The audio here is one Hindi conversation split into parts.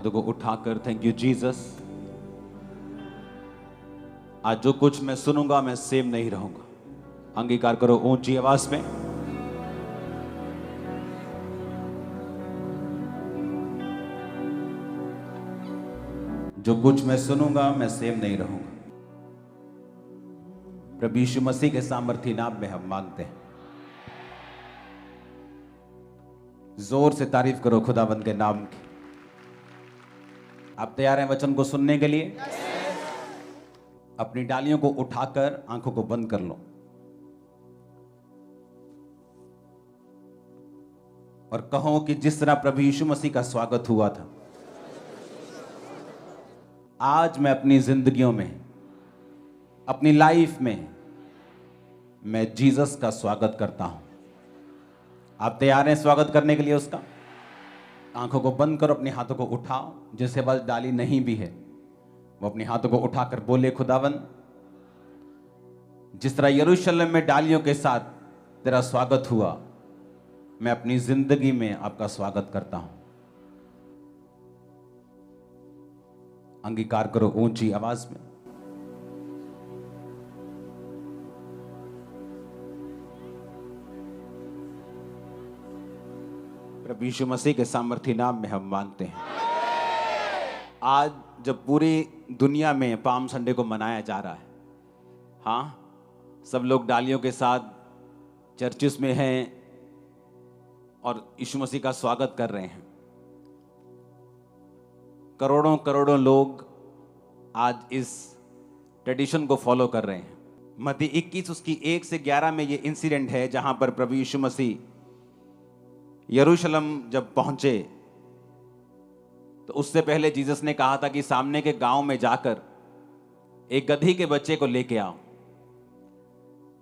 हाथों को उठाकर थैंक यू जीसस। आज जो कुछ मैं सुनूंगा मैं सेम नहीं रहूंगा। अंगीकार करो ऊंची आवाज में। जो कुछ मैं सुनूंगा मैं सेम नहीं रहूंगा। प्रभु यीशु मसीह के सामर्थी नाम में हम मांगते हैं। जोर से तारीफ करो खुदावंद के नाम की। आप तैयार हैं वचन को सुनने के लिए? अपनी डालियों को उठाकर आंखों को बंद कर लो और कहो कि जिस तरह प्रभु यीशु मसीह का स्वागत हुआ था, आज मैं अपनी जिंदगियों में, अपनी लाइफ में मैं जीसस का स्वागत करता हूं। आप तैयार हैं स्वागत करने के लिए उसका? आंखों को बंद करो, अपने हाथों को उठाओ। जिसके पास डाली नहीं भी है वो अपने हाथों को उठाकर बोले, खुदावन जिस तरह यरूशलेम में डालियों के साथ तेरा स्वागत हुआ, मैं अपनी जिंदगी में आपका स्वागत करता हूं। अंगीकार करो ऊंची आवाज में। प्रभु यीशु मसीह के सामर्थी नाम में हम मांगते हैं। आज जब पूरी दुनिया में पाम संडे को मनाया जा रहा है, हाँ, सब लोग डालियों के साथ चर्चिस में हैं और यीशु मसीह का स्वागत कर रहे हैं। करोड़ों करोड़ों लोग आज इस ट्रेडिशन को फॉलो कर रहे हैं। मत्ती 21 उसकी 1 से 11 में ये इंसिडेंट है जहां पर प्रभु यीशु मसीह यरूशलेम जब पहुंचे तो उससे पहले जीसस ने कहा था कि सामने के गांव में जाकर एक गधी के बच्चे को लेके आओ।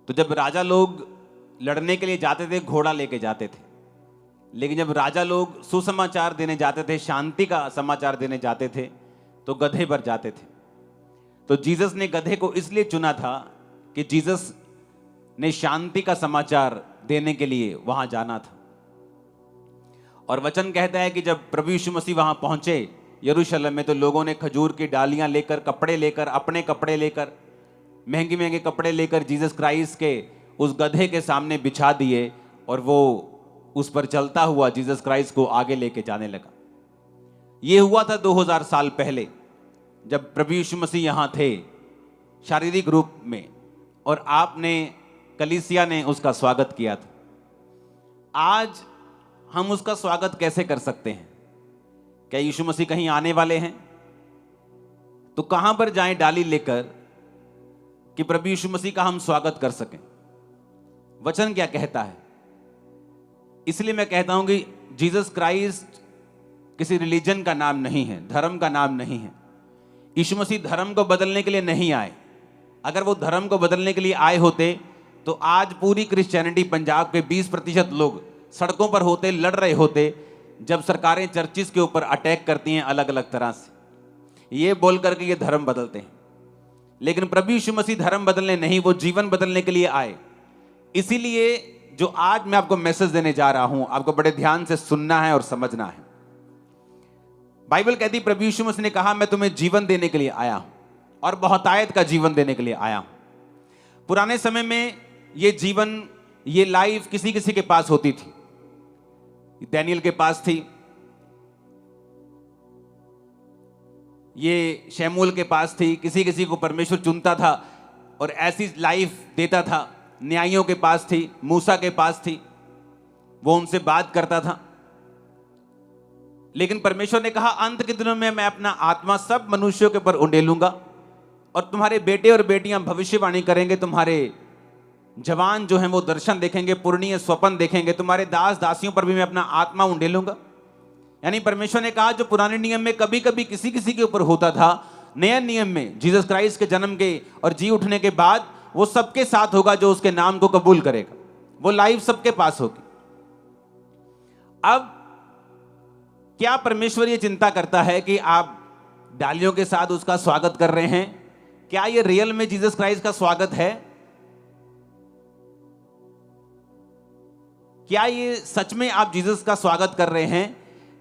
तो जब राजा लोग लड़ने के लिए जाते थे घोड़ा लेके जाते थे, लेकिन जब राजा लोग सुसमाचार देने जाते थे, शांति का समाचार देने जाते थे, तो गधे पर जाते थे। तो जीसस ने गधे को इसलिए चुना था कि जीसस ने शांति का समाचार देने के लिए वहां जाना था। और वचन कहता है कि जब प्रभु यीशु मसीह वहां पहुंचे यरूशलेम में, तो लोगों ने खजूर की डालियां लेकर, कपड़े लेकर, अपने कपड़े लेकर, महंगे महंगे कपड़े लेकर जीसस क्राइस्ट के उस गधे के सामने बिछा दिए और वो उस पर चलता हुआ जीसस क्राइस्ट को आगे लेके जाने लगा। ये हुआ था 2000 साल पहले जब प्रभु यीशु मसीह यहां थे शारीरिक रूप में, और आपने, कलीसिया ने उसका स्वागत किया था। आज हम उसका स्वागत कैसे कर सकते हैं? क्या यीशु मसीह कहीं आने वाले हैं? तो कहां पर जाएं डाली लेकर कि प्रभु यीशु मसीह का हम स्वागत कर सकें? वचन क्या कहता है? इसलिए मैं कहता हूं कि जीसस क्राइस्ट किसी रिलीजन का नाम नहीं है, धर्म का नाम नहीं है। यीशु मसीह धर्म को बदलने के लिए नहीं आए। अगर वो धर्म को बदलने के लिए आए होते तो आज पूरी क्रिश्चियनिटी, पंजाब के 20% लोग सड़कों पर होते, लड़ रहे होते, जब सरकारें चर्चिस के ऊपर अटैक करती हैं अलग अलग तरह से, ये बोल करके ये धर्म बदलते हैं। लेकिन प्रभु यीशु मसीह धर्म बदलने नहीं, वो जीवन बदलने के लिए आए। इसीलिए जो आज मैं आपको मैसेज देने जा रहा हूं, आपको बड़े ध्यान से सुनना है और समझना है। बाइबल कहती है प्रभु यीशु मसीह ने कहा, मैं तुम्हें जीवन देने के लिए आया हूं और बहुतायत का जीवन देने के लिए आया हूं। पुराने समय में ये जीवन, ये लाइफ किसी किसी के पास होती थी। डैनियल के पास थी, ये शमूएल के पास थी। किसी किसी को परमेश्वर चुनता था और ऐसी लाइफ देता था। न्यायियों के पास थी, मूसा के पास थी, वो उनसे बात करता था। लेकिन परमेश्वर ने कहा, अंत के दिनों में मैं अपना आत्मा सब मनुष्यों के ऊपर उंडेलूंगा और तुम्हारे बेटे और बेटियां भविष्यवाणी करेंगे, तुम्हारे जवान जो हैं वो दर्शन देखेंगे, पूर्णीय स्वप्न देखेंगे, तुम्हारे दास दासियों पर भी मैं अपना आत्मा उंडेलूंगा। यानी परमेश्वर ने कहा, जो पुराने नियम में कभी कभी किसी किसी के ऊपर होता था, नए नियम में जीसस क्राइस्ट के जन्म के और जी उठने के बाद वो सबके साथ होगा जो उसके नाम को कबूल करेगा। वो लाइफ सबके पास होगी। अब क्या परमेश्वर ये चिंता करता है कि आप डालियों के साथ उसका स्वागत कर रहे हैं? क्या ये रियल में जीसस क्राइस्ट का स्वागत है? क्या ये सच में आप जीसस का स्वागत कर रहे हैं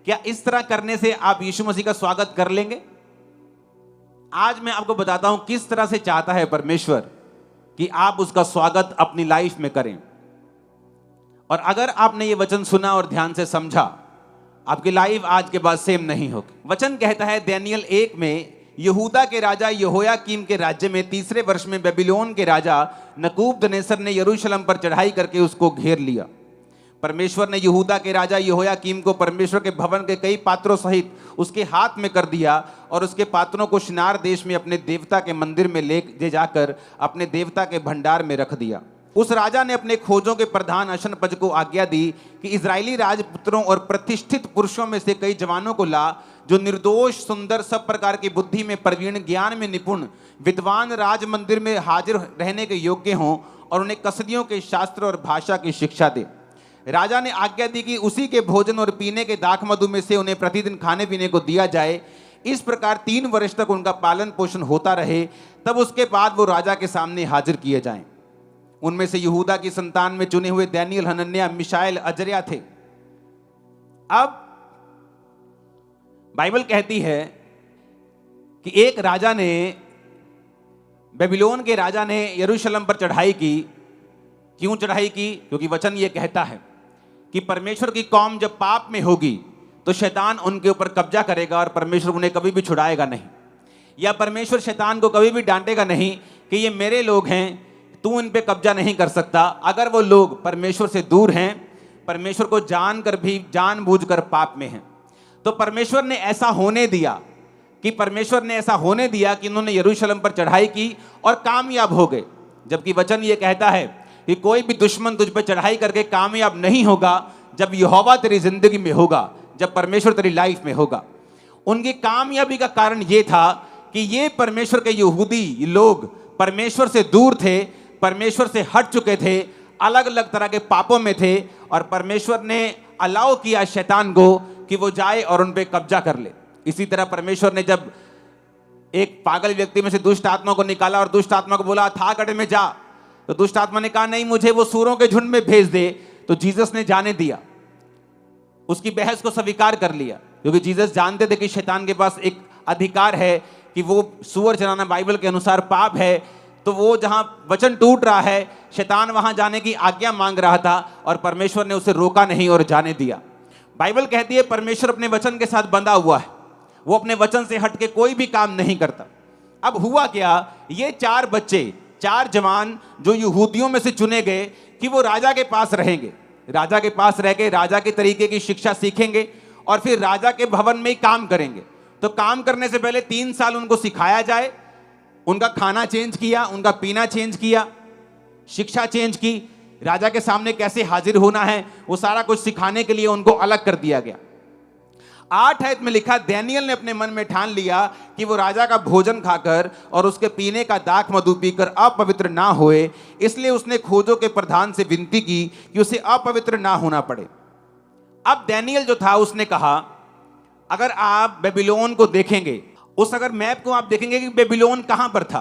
क्या इस तरह करने से आप यीशु मसीह का स्वागत कर लेंगे? आज मैं आपको बताता हूं किस तरह से चाहता है परमेश्वर कि आप उसका स्वागत अपनी लाइफ में करें। और अगर आपने ये वचन सुना और ध्यान से समझा, आपकी लाइफ आज के बाद सेम नहीं होगी। वचन कहता है दानियेल 1 में, यहूदा के राजा यहोयाकीम के राज्य में 3रे वर्ष में बेबीलोन के राजा नबूकदनेस्सर ने यरूशलेम पर चढ़ाई करके उसको घेर लिया। परमेश्वर ने यहूदा के राजा यहोयाकीम को परमेश्वर के भवन के कई पात्रों सहित उसके हाथ में कर दिया और उसके पात्रों को शिनार देश में अपने देवता के मंदिर में ले जाकर अपने देवता के भंडार में रख दिया। उस राजा ने अपने खोजों के प्रधान अशनपज को आज्ञा दी कि इजरायली राजपुत्रों और प्रतिष्ठित पुरुषों में से कई जवानों को ला, जो निर्दोष, सुंदर, सब प्रकार की बुद्धि में प्रवीण, ज्ञान में निपुण, विद्वान, राज मंदिर में हाजिर रहने के योग्य हों, और उन्हें कसदियों के शास्त्र और भाषा की शिक्षा दे। राजा ने आज्ञा दी कि उसी के भोजन और पीने के दाख मधु में से उन्हें प्रतिदिन खाने पीने को दिया जाए। इस प्रकार 3 वर्ष तक उनका पालन पोषण होता रहे, तब उसके बाद वो राजा के सामने हाजिर किए जाएं। उनमें से यहूदा की संतान में चुने हुए दानियेल, हनन्याह, मिशाएल, अजर्या थे। अब बाइबल कहती है कि एक राजा ने, बेबीलोन के राजा ने यरूशलेम पर चढ़ाई की। क्यों चढ़ाई की? क्योंकि वचन ये कहता है कि परमेश्वर की कौम जब पाप में होगी तो शैतान उनके ऊपर कब्जा करेगा और परमेश्वर उन्हें कभी भी छुड़ाएगा नहीं, या परमेश्वर शैतान को कभी भी डांटेगा नहीं कि ये मेरे लोग हैं, तू इन पे कब्जा नहीं कर सकता। अगर वो लोग परमेश्वर से दूर हैं, परमेश्वर को जानकर भी जानबूझकर पाप में हैं, तो परमेश्वर ने ऐसा होने दिया कि उन्होंने यरूशलेम पर चढ़ाई की और कामयाब हो गए। जबकि वचन ये कहता है कि कोई भी दुश्मन तुझ पर चढ़ाई करके कामयाब नहीं होगा जब यहोवा तेरी जिंदगी में होगा, जब परमेश्वर तेरी लाइफ में होगा। उनकी कामयाबी का कारण ये था कि ये परमेश्वर के यहूदी लोग परमेश्वर से दूर थे, परमेश्वर से हट चुके थे, अलग अलग तरह के पापों में थे, और परमेश्वर ने अलाउ किया शैतान को कि वो जाए और उन पे कब्जा कर ले। इसी तरह परमेश्वर ने जब एक पागल व्यक्ति में से दुष्ट आत्मा को निकाला और दुष्ट आत्मा को बोला था गड्ढे में जा, तो दुष्ट आत्मा ने कहा नहीं, मुझे वो सूरों के झुंड में भेज दे। तो जीसस ने जाने दिया, उसकी बहस को स्वीकार कर लिया, क्योंकि जीसस जानते थे कि शैतान के पास एक अधिकार है कि वो सूअर चराना बाइबल के अनुसार पाप है। तो वो जहां वचन टूट रहा है, शैतान वहां जाने की आज्ञा मांग रहा था और परमेश्वर ने उसे रोका नहीं और जाने दिया। बाइबल कहती है परमेश्वर अपने वचन के साथ बंधा हुआ है, वो अपने वचन से हटके कोई भी काम नहीं करता। अब हुआ क्या, ये 4 बच्चे, 4 जवान जो यहूदियों में से चुने गए कि वो राजा के पास रहेंगे, राजा के पास रह के राजा के तरीके की शिक्षा सीखेंगे और फिर राजा के भवन में ही काम करेंगे। तो काम करने से पहले 3 साल उनको सिखाया जाए, उनका खाना चेंज किया, उनका पीना चेंज किया, शिक्षा चेंज की, राजा के सामने कैसे हाजिर होना है वो सारा कुछ सिखाने के लिए उनको अलग कर दिया गया। 8 आयत में लिखा, दानियेल ने अपने मन में ठान लिया कि वो राजा का भोजन खाकर और उसके पीने का दाख मधु पीकर अपवित्र ना होए, इसलिए उसने खोजों के प्रधान से विनती की कि उसे अपवित्र ना होना पड़े। अब दानियेल जो था उसने कहा, अगर आप बेबीलोन को देखेंगे, अगर मैप को आप देखेंगे कि बेबीलोन कहां पर था।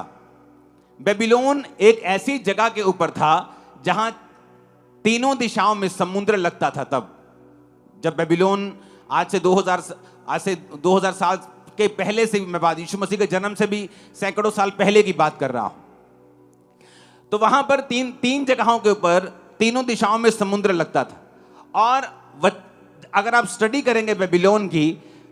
बेबीलोन एक ऐसी जगह के ऊपर था जहां तीनों दिशाओं में समुद्र लगता था। तब जब बेबीलोन आज से 2000 साल के पहले से भी, मैं बात यीशु मसीह के जन्म से भी सैकड़ों साल पहले की बात कर रहा हूं, तो वहां पर तीन जगहों के ऊपर तीनों दिशाओं में समुद्र लगता था। और अगर आप स्टडी करेंगे बेबीलोन की,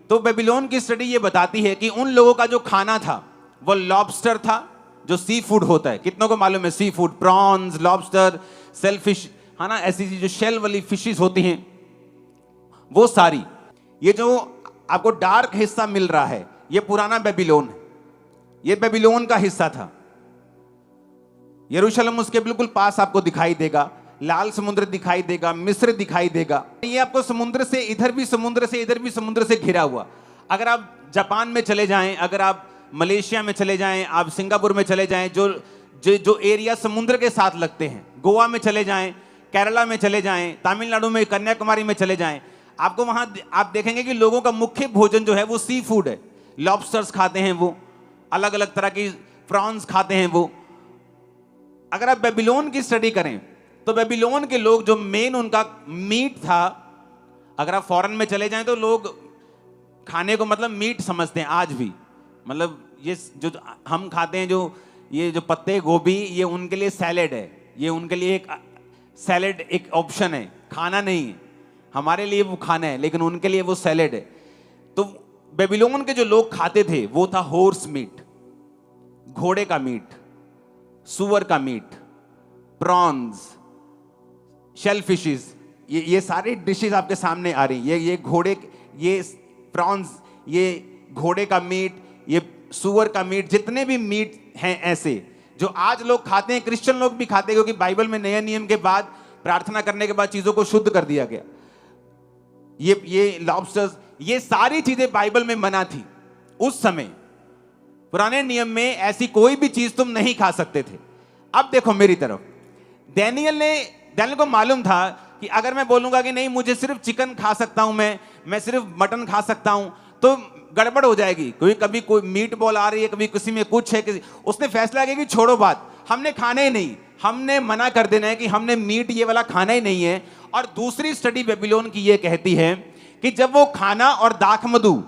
तो बेबीलोन की स्टडी ये बताती है कि उन लोगों का जो खाना था वो लॉबस्टर था, जो सी फूड होता है। कितनों को मालूम है sea food? Prawns, lobster, shellfish, है ना, ऐसी जो शेल वाली फिशेस होती हैं वो सारी। ये जो आपको डार्क हिस्सा मिल रहा है ये पुराना बेबीलोन है, ये बेबीलोन का हिस्सा था। यरूशलेम उसके बिल्कुल पास आपको दिखाई देगा, लाल समुद्र दिखाई देगा, मिस्र दिखाई देगा। ये आपको समुद्र से इधर भी समुद्र से इधर भी समुद्र से घिरा हुआ। अगर आप जापान में चले जाएं, अगर आप मलेशिया में चले जाएं, आप सिंगापुर में चले जाएं, जो एरिया समुद्र के साथ लगते हैं, गोवा में चले जाएं, केरला में चले जाएं, तमिलनाडु में, कन्याकुमारी में चले जाएं, आपको वहां आप देखेंगे कि लोगों का मुख्य भोजन जो है वो सी फूड है। लॉबस्टर्स खाते हैं, वो अलग अलग तरह की प्रॉन्स खाते हैं वो। अगर आप बेबीलोन की स्टडी करें तो बेबीलोन के लोग जो मेन उनका मीट था, अगर आप फॉरेन में चले जाएं तो लोग खाने को मतलब मीट समझते हैं आज भी। मतलब ये जो हम खाते हैं, जो ये जो पत्ते गोभी, ये उनके लिए सैलेड है, ये उनके लिए एक सैलेड एक ऑप्शन है, खाना नहीं है। हमारे लिए वो खाना है, लेकिन उनके लिए वो सैलेड है। तो बेबीलोन के जो लोग खाते थे वो था हॉर्स मीट, घोड़े का मीट, सुअर का मीट, प्रॉन्स, शेल फिशेस, ये सारी डिशेस आपके सामने आ रही हैं। ये घोड़े, ये प्रॉन्स, ये घोड़े का मीट, ये सुअर का मीट, जितने भी मीट हैं ऐसे जो आज लोग खाते हैं, क्रिश्चियन लोग भी खाते हैं, क्योंकि बाइबल में नए नियम के बाद प्रार्थना करने के बाद चीजों को शुद्ध कर दिया गया। ये लॉबस्टर्स, ये सारी चीजें बाइबल में मना थी उस समय। पुराने नियम में ऐसी कोई भी चीज तुम नहीं खा सकते थे। अब देखो मेरी तरफ, डैनियल को मालूम था कि अगर मैं बोलूंगा कि नहीं मुझे सिर्फ चिकन खा सकता हूं, मैं सिर्फ मटन खा सकता हूं, तो गड़बड़ हो जाएगी। कभी कोई मीट बॉल आ रही है, कभी किसी में कुछ है, उसने फैसला किया कि छोड़ो बात, हमने खाना ही नहीं, हमने मना कर देना है कि हमने मीट ये वाला खाना ही नहीं है। और दूसरी स्टडी बेबीलोन की ये कहती है कि जब वो खाना और दाख मधु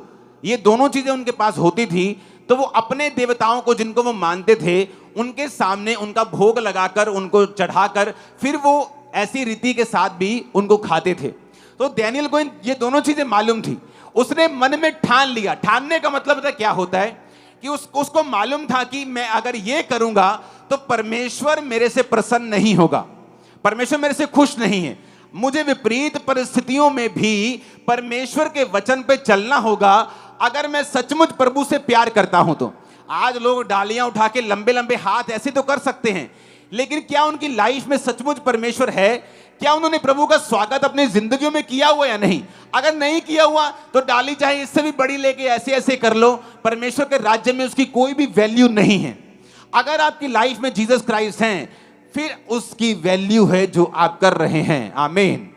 ये दोनों चीजें उनके पास होती थी, तो वो अपने देवताओं को जिनको वो मानते थे उनके सामने उनका भोग लगाकर, उनको चढ़ाकर, फिर वो ऐसी रीति के साथ भी उनको खाते थे। तो डैनियल को ये दोनों चीजें मालूम थी। उसने मन में ठान लिया। ठानने का मतलब पता क्या होता है कि उसको मालूम था कि मैं अगर ये करूंगा तो परमेश्वर मेरे से प्रसन्न नहीं होगा, परमेश्वर मेरे से खुश नहीं है। मुझे विपरीत परिस्थितियों में भी परमेश्वर के वचन पे चलना होगा अगर मैं सचमुच प्रभु से प्यार करता हूं तो। आज लोग डालियां उठा के लंबे लंबे हाथ ऐसे तो कर सकते हैं, लेकिन क्या उनकी लाइफ में सचमुच परमेश्वर है? क्या उन्होंने प्रभु का स्वागत अपनी जिंदगियों में किया हुआ या नहीं? अगर नहीं किया हुआ तो डाली चाहे इससे भी बड़ी लेके ऐसे ऐसे कर लो, परमेश्वर के राज्य में उसकी कोई भी वैल्यू नहीं है। अगर आपकी लाइफ में जीसस क्राइस्ट हैं, फिर उसकी वैल्यू है जो आप कर रहे हैं। आमीन।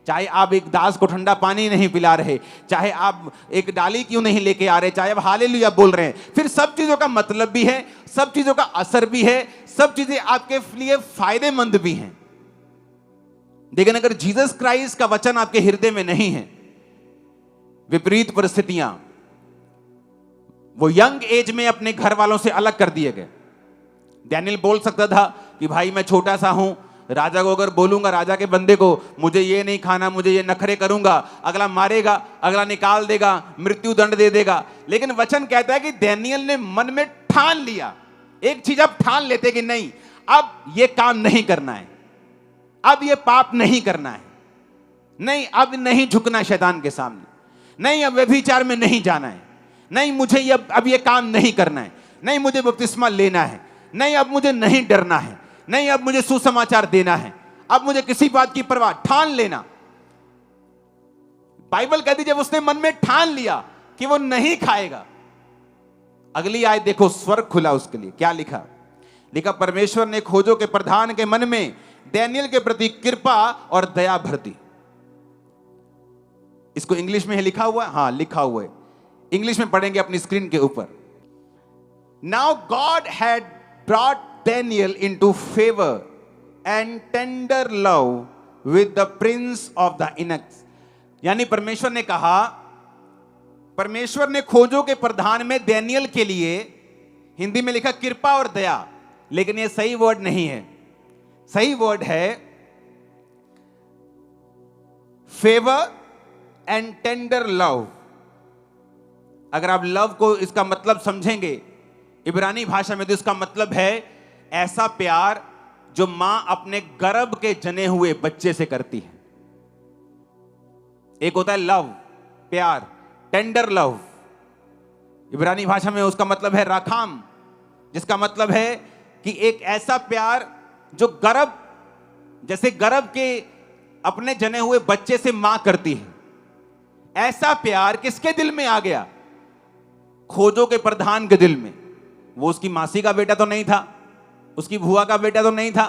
चाहे आप एक दास को ठंडा पानी नहीं पिला रहे, चाहे आप एक डाली क्यों नहीं लेके आ रहे, चाहे आप हालेलुया बोल रहे हैं, फिर सब चीजों का मतलब भी है, सब चीजों का असर भी है, सब चीजें आपके लिए फायदेमंद भी हैं। लेकिन अगर जीसस क्राइस्ट का वचन आपके हृदय में नहीं है, विपरीत परिस्थितियां, वो यंग एज में अपने घर वालों से अलग कर दिए गए। डैनियल बोल सकता था कि भाई मैं छोटा सा हूं, राजा को अगर बोलूंगा, राजा के बंदे को मुझे ये नहीं खाना, मुझे ये नखरे करूंगा, अगला मारेगा, अगला निकाल देगा, मृत्यु दंड दे देगा। लेकिन वचन कहता है कि डैनियल ने मन में ठान लिया। एक चीज अब ठान लेते कि नहीं, अब ये काम नहीं करना है, अब ये पाप नहीं करना है, नहीं अब नहीं झुकना शैतान के सामने, नहीं अब व्यभिचार में नहीं जाना है, नहीं मुझे अब ये काम नहीं करना है, नहीं मुझे बपतिस्मा लेना है, नहीं अब मुझे नहीं डरना है, नहीं अब मुझे सुसमाचार देना है, अब मुझे किसी बात की परवाह, ठान लेना। बाइबल कहती जब उसने मन में ठान लिया कि वो नहीं खाएगा, अगली आयत देखो, स्वर्ग खुला उसके लिए। क्या लिखा? लिखा परमेश्वर ने खोजों के प्रधान के मन में डैनियल के प्रति कृपा और दया भर दी। इसको इंग्लिश में है लिखा हुआ है, हाँ लिखा हुआ है, इंग्लिश में पढ़ेंगे अपनी स्क्रीन के ऊपर। Now God had brought Daniel into favor and tender love with the prince of the eunuchs। यानी परमेश्वर ने कहा, परमेश्वर ने खोजों के प्रधान में डैनियल के लिए, हिंदी में लिखा कृपा और दया, लेकिन ये सही वर्ड नहीं है, सही वर्ड है फेवर एंड टेंडर लव। अगर आप लव को इसका मतलब समझेंगे इब्रानी भाषा में, तो इसका मतलब है ऐसा प्यार जो मां अपने गर्भ के जने हुए बच्चे से करती है। एक होता है लव, प्यार, टेंडर लव, इब्रानी भाषा में उसका मतलब है राखाम, जिसका मतलब है कि एक ऐसा प्यार जो गर्भ, जैसे गर्भ के अपने जने हुए बच्चे से मां करती है, ऐसा प्यार किसके दिल में आ गया? खोजों के प्रधान के दिल में। वो उसकी मासी का बेटा तो नहीं था, उसकी भुआ का बेटा तो नहीं था,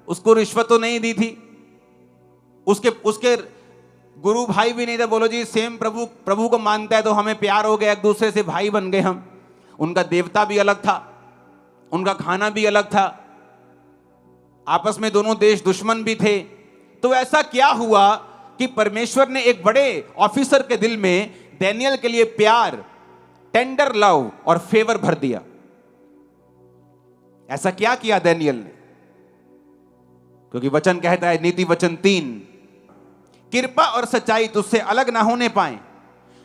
उसको रिश्वत तो नहीं दी थी, उसके गुरु भाई भी नहीं थे। बोलो जी सेम प्रभु को मानता है तो हमें प्यार हो गया, एक दूसरे से भाई बन गए हम। उनका देवता भी अलग था, उनका खाना भी अलग था, आपस में दोनों देश दुश्मन भी थे। तो ऐसा क्या हुआ कि परमेश्वर ने एक बड़े ऑफिसर के दिल में दानियेल के लिए प्यार, टेंडर लव और फेवर भर दिया। ऐसा क्या किया दानियेल ने? क्योंकि वचन कहता है, नीति वचन 3, कृपा और सच्चाई तुझसे अलग ना होने पाए,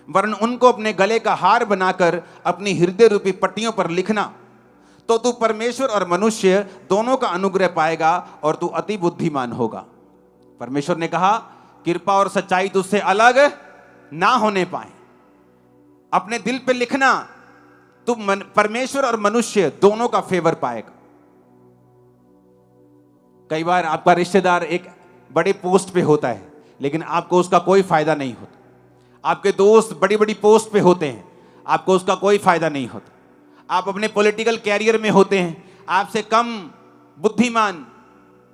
वरन उनको अपने गले का हार बनाकर अपनी हृदय रूपी पट्टियों पर लिखना, तो तू परमेश्वर और मनुष्य दोनों का अनुग्रह पाएगा और तू अति बुद्धिमान होगा। परमेश्वर ने कहा, कृपा और सच्चाई तुझसे अलग ना होने पाए, अपने दिल पे लिखना, तू परमेश्वर और मनुष्य दोनों का फेवर पाएगा। कई बार आपका रिश्तेदार एक बड़े पोस्ट पे होता है, लेकिन आपको उसका कोई फायदा नहीं होता। आपके दोस्त बड़ी बड़ी पोस्ट पे होते हैं, आपको उसका कोई फायदा नहीं होता। आप अपने पॉलिटिकल कैरियर में होते हैं, आपसे कम बुद्धिमान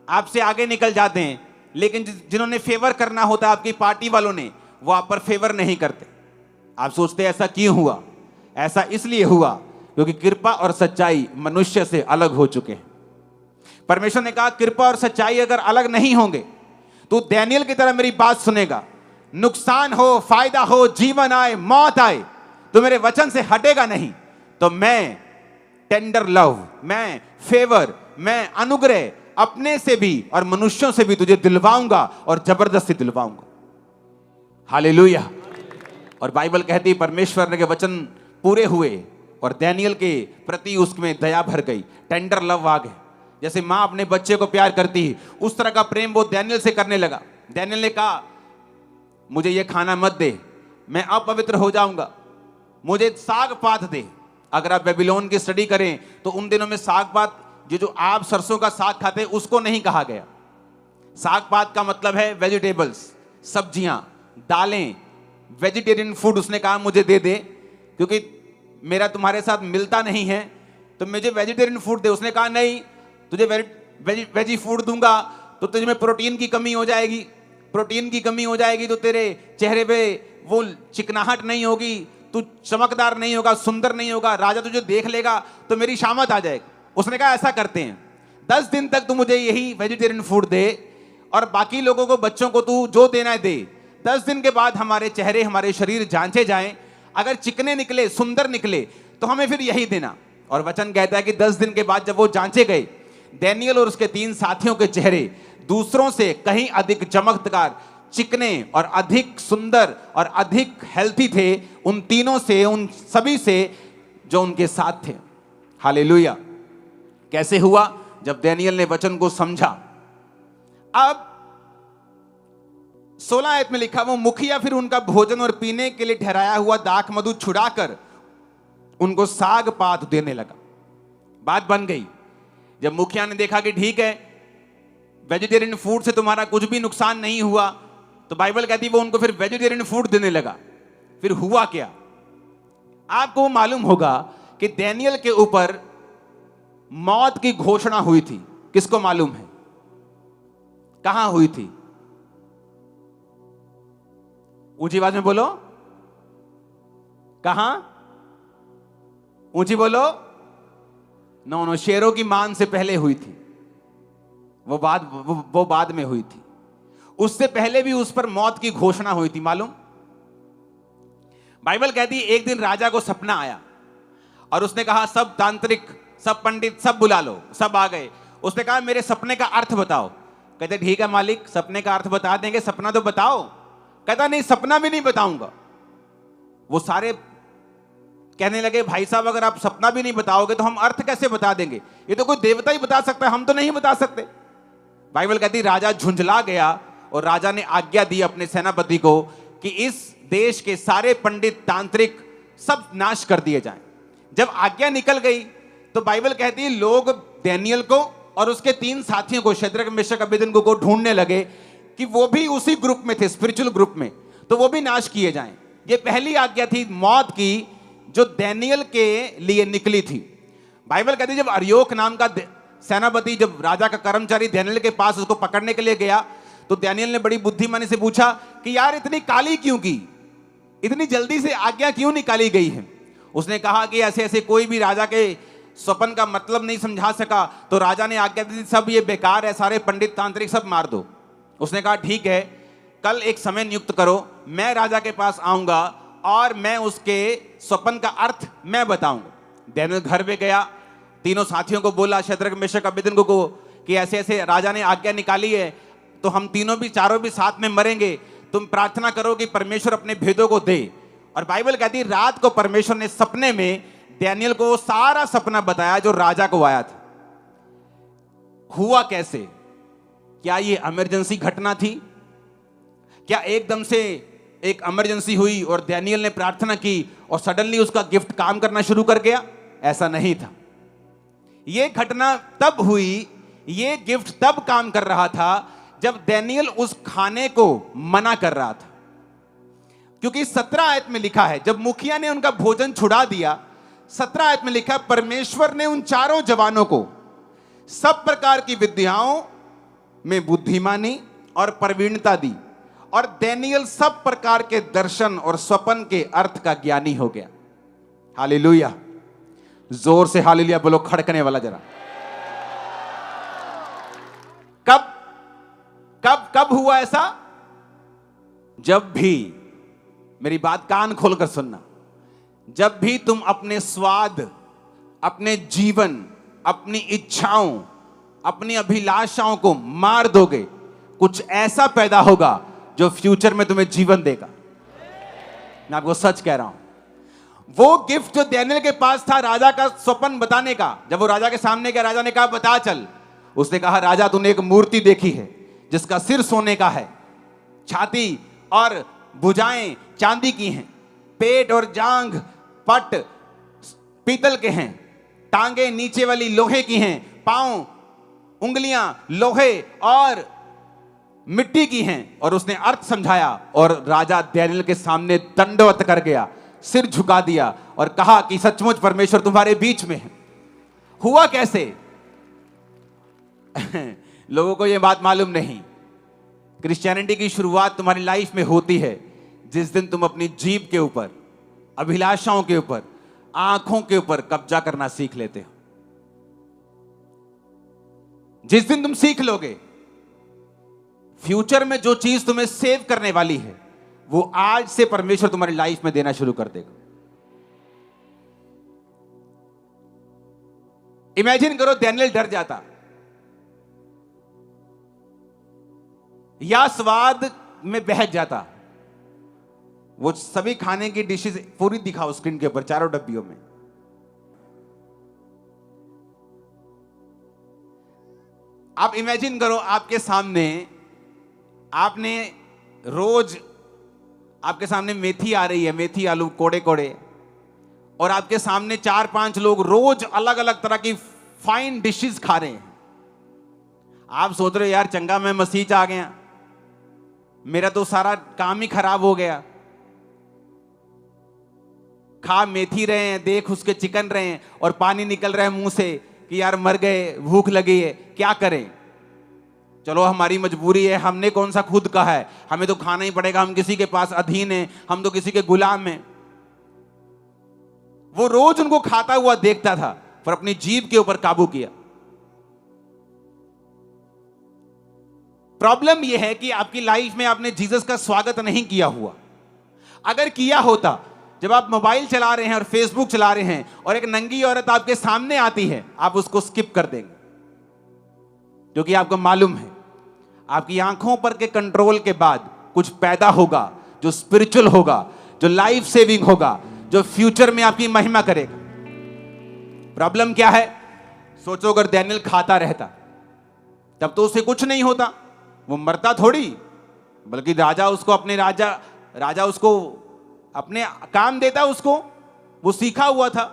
आपसे आगे निकल जाते हैं, लेकिन जिन्होंने फेवर करना होता है आपकी पार्टी वालों ने, वो आप पर फेवर नहीं करते। आप सोचते हैं ऐसा क्यों हुआ? ऐसा इसलिए हुआ क्योंकि कृपा और सच्चाई मनुष्य से अलग हो चुके हैं। परमेश्वर ने कहा, कृपा और सच्चाई अगर अलग नहीं होंगे तो दानियेल की तरह मेरी बात सुनेगा, नुकसान हो, फायदा हो, जीवन आए, मौत आए, तो मेरे वचन से हटेगा नहीं। तो मैं टेंडर लव, मैं फेवर, मैं अनुग्रह अपने से भी और मनुष्यों से भी तुझे दिलवाऊंगा और जबरदस्ती दिलवाऊंगा। हालेलुया। और बाइबल कहती है परमेश्वर के वचन पूरे हुए और दानियेल के प्रति उसमें दया भर गई, टेंडर लव आ गए। जैसे मां अपने बच्चे को प्यार करती है, उस तरह का प्रेम वो दानियेल से करने लगा। दानियेल ने कहा, मुझे ये खाना मत दे, मैं अपवित्र हो जाऊंगा, मुझे साग पात दे। अगर आप बेबीलोन की स्टडी करें तो उन दिनों में साग पात, जो आप सरसों का साग खाते हैं, उसको नहीं कहा गया। साग पात का मतलब है वेजिटेबल्स, सब्जियां, दालें, वेजिटेरियन फूड। उसने कहा मुझे दे दे, क्योंकि मेरा तुम्हारे साथ मिलता नहीं है, तो मुझे वेजिटेरियन फूड दे। उसने कहा नहीं, तुझे वेजी फूड दूंगा तो तुझे में प्रोटीन की कमी हो जाएगी, प्रोटीन की कमी हो जाएगी तो तेरे चेहरे पे वो चिकनाहट नहीं होगी, तू चमकदार नहीं होगा, सुंदर नहीं होगा, राजा तुझे देख लेगा तो मेरी शामत आ जाएगी। उसने कहा ऐसा करते हैं, 10 दिन तक तू मुझे यही वेजिटेरियन फूड दे और बाकी लोगों को, बच्चों को तू जो देना है दे। 10 दिन के बाद हमारे चेहरे, हमारे शरीर जांचे जाएं, अगर चिकने निकले, सुंदर निकले तो हमें फिर यही देना। और वचन कहता है कि 10 दिन के बाद जब वो जांचे गए, दानियेल और उसके 3 साथियों के चेहरे दूसरों से कहीं अधिक चमकदार, चिकने और अधिक सुंदर और अधिक हेल्थी थे उन तीनों से, उन सभी से जो उनके साथ थे। हालेलुया। कैसे हुआ? जब दानियेल ने वचन को समझा। अब 16 आयत में लिखा, वो मुखिया फिर उनका भोजन और पीने के लिए ठहराया हुआ दाख मधु छुड़ाकर उनको साग पात देने लगा। बात बन गई। जब मुखिया ने देखा कि ठीक है, वेजिटेरियन फूड से तुम्हारा कुछ भी नुकसान नहीं हुआ, तो बाइबल कहती वो उनको फिर वेजिटेरियन फूड देने लगा। फिर हुआ क्या? आपको मालूम होगा कि दानियेल के ऊपर मौत की घोषणा हुई थी। किसको मालूम है? कहां हुई थी? ऊंची आवाज में बोलो, कहां? ऊंची बोलो। नो, शेरों की मान से पहले हुई थी। वो बाद में हुई थी। उससे पहले भी उस पर मौत की घोषणा हुई थी। मालूम? बाइबल कहती है एक दिन राजा को सपना आया और उसने कहा सब तांत्रिक, सब पंडित, सब बुला लो। सब आ गए। उसने कहा मेरे सपने का अर्थ बताओ। कहते ठीक है मालिक, सपने का अर्थ बता देंगे, सपना तो बताओ। कहता नहीं, सपना भी नहीं बताऊंगा। वो सारे कहने लगे भाई साहब, अगर आप सपना भी नहीं बताओगे तो हम अर्थ कैसे बता देंगे? ये तो कोई देवता ही बता सकता है, हम तो नहीं बता सकते। बाइबल कहती राजा झुंझला गया और राजा ने आज्ञा दी अपने सेनापति को कि इस देश के सारे पंडित, तांत्रिक सब नाश कर दिए जाएं। जब आज्ञा निकल गई तो बाइबल कहती है लोग दानियेल को और उसके 3 साथियों को, शद्रक, मेशक, अबेदनगो को ढूंढने लगे कि वो भी उसी ग्रुप में थे, स्पिरिचुअल ग्रुप में, तो वो भी नाश किए जाएं। ये पहली आज्ञा थी मौत की जो दानियेल के लिए निकली थी। बाइबल कहती है जब अर्योक नाम का सेनापति, जब राजा का कर्मचारी दानियेल के पास उसको पकड़ने के लिए गया, तो दानियेल ने बड़ी बुद्धिमानी से पूछा कि यार इतनी काली क्यों की, इतनी जल्दी से आज्ञा क्यों निकाली गई है? उसने कहा कि ऐसे ऐसे कोई भी राजा के स्वप्न का मतलब नहीं समझा सका, तो राजा ने आज्ञा दी सब ये बेकार है, सारे पंडित तांत्रिक सब मार दो। उसने कहा ठीक है, कल एक समय नियुक्त करो, मैं राजा के पास आऊंगा और मैं उसके स्वप्न का अर्थ मैं बताऊंगा। डैनियल घर पे गया, तीनों साथियों को बोला, शद्रक मेशक अबेदनगो को, कि ऐसे ऐसे राजा ने आज्ञा निकाली है, तो हम तीनों भी चारों भी साथ में मरेंगे, तुम प्रार्थना करो कि परमेश्वर अपने भेदों को दे। और बाइबल कहती है रात को परमेश्वर ने सपने में डैनियल को सारा सपना बताया जो राजा को आया था। हुआ कैसे? क्या ये इमरजेंसी घटना थी? क्या एकदम से एक इमरजेंसी हुई और डैनियल ने प्रार्थना की और सडनली उसका गिफ्ट काम करना शुरू कर गया? ऐसा नहीं था। यह घटना तब हुई, यह गिफ्ट तब काम कर रहा था जब डैनियल उस खाने को मना कर रहा था। क्योंकि 17 आयत में लिखा है, जब मुखिया ने उनका भोजन छुड़ा दिया, 17 आयत में लिखा, परमेश्वर ने उन चारों जवानों को सब प्रकार की विद्याओं में बुद्धिमानी और प्रवीणता दी, और डैनियल सब प्रकार के दर्शन और स्वप्न के अर्थ का ज्ञानी हो गया। हालेलुया! जोर से हालेलुया बोलो, खड़कने वाला जरा। कब कब कब हुआ ऐसा? जब भी, मेरी बात कान खोलकर सुनना, जब भी तुम अपने स्वाद, अपने जीवन, अपनी इच्छाओं, अपनी अभिलाषाओं को मार दोगे, कुछ ऐसा पैदा होगा जो फ्यूचर में तुम्हें जीवन देगा। मैं आपको सच कह रहा हूं। वो गिफ्ट जो डैनियल के पास था राजा का स्वप्न बताने का, जब वो राजा के सामने गया, राजा ने कहा बता चल। उसने कहा राजा तूने एक मूर्ति देखी है जिसका सिर सोने का है, छाती और भुजाएं चांदी की हैं, पेट और जांघ पट पीतल के हैं, टांगे नीचे वाली लोहे की हैं, पांव उंगलियां लोहे और मिट्टी की हैं। और उसने अर्थ समझाया और राजा डैनियल के सामने दंडवत कर गया, सिर झुका दिया और कहा कि सचमुच परमेश्वर तुम्हारे बीच में है। हुआ कैसे? लोगों को यह बात मालूम नहीं। क्रिश्चियनिटी की शुरुआत तुम्हारी लाइफ में होती है जिस दिन तुम अपनी जीभ के ऊपर, अभिलाषाओं के ऊपर, आंखों के ऊपर कब्जा करना सीख लेते हो। जिस दिन तुम सीख लोगे, फ्यूचर में जो चीज तुम्हें सेव करने वाली है वो आज से परमेश्वर तुम्हारी लाइफ में देना शुरू कर देगा। इमेजिन करो डैनियल डर जाता या स्वाद में बहक जाता। वो सभी खाने की डिशेस पूरी दिखाओ स्क्रीन के ऊपर, चारों डब्बियों में। आप इमेजिन करो आपके सामने, आपने रोज आपके सामने मेथी आ रही है, मेथी आलू कोड़े कोड़े, और आपके सामने 4-5 लोग रोज अलग अलग तरह की फाइन डिशेस खा रहे हैं। आप सोच रहे हो यार चंगा मैं मसीह आ गया, मेरा तो सारा काम ही खराब हो गया। खा मेथी रहे हैं, देख उसके चिकन रहे हैं और पानी निकल रहा है मुंह से कि यार मर गए, भूख लगी है, क्या करें? चलो हमारी मजबूरी है, हमने कौन सा खुद कहा है, हमें तो खाना ही पड़ेगा, हम किसी के पास अधीन हैं, हम तो किसी के गुलाम हैं। वो रोज उनको खाता हुआ देखता था पर अपनी जीभ के ऊपर काबू किया। प्रॉब्लम यह है कि आपकी लाइफ में आपने जीसस का स्वागत नहीं किया हुआ। अगर किया होता, जब आप मोबाइल चला रहे हैं और फेसबुक चला रहे हैं और एक नंगी औरत आपके सामने आती है, आप उसको स्किप कर देंगे, क्योंकि आपको मालूम है आपकी आंखों पर के कंट्रोल के बाद कुछ पैदा होगा जो स्पिरिचुअल होगा, जो लाइफ सेविंग होगा, जो फ्यूचर में आपकी महिमा करेगा। प्रॉब्लम क्या है? सोचो अगर डैनियल खाता रहता तब तो उसे कुछ नहीं होता, वो मरता थोड़ी, बल्कि राजा उसको अपने काम देता, उसको वो सीखा हुआ था।